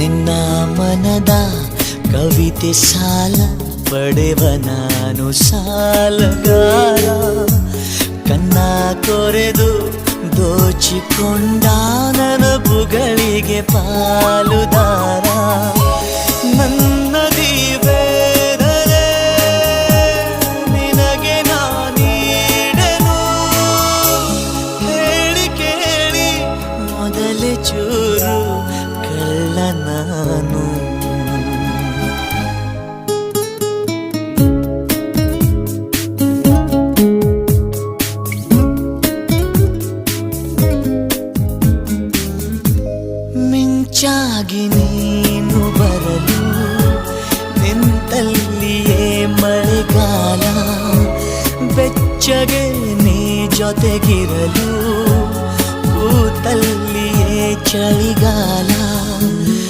ನಿನ್ನ ಮನದ ಕವಿತೆ ಸಾಲ ಪಡೆವ ನಾನು ಸಾಲಗಾರ. ಕನ್ನ ಕೊರೆದು ದೋಚಿಕೊಂಡ ನನಬುಗಳಿಗೆ ಪಾಲುದಾರ. ನನ್ನ ದೀವೇದರೆ ನಿನಗೆ ನಾನೀಡೆನು. ಹೇಳಿ ಕೇಳಿ ಮೊದಲೇ ಚೂರು ಕಳ್ಳ ನಾನು. ಮಿಂಚಾಗಿ ನೀನು ಬರಲು ನಿಂತಲ್ಲಿಯೇ ಮಳೆಗಾಲ. ಬೆಚ್ಚಗೆ ನೀ ಜೊತೆಗಿರಲು ಕೂತಲ್ಲಿಯೇ ಚಳಿಗಾಲ.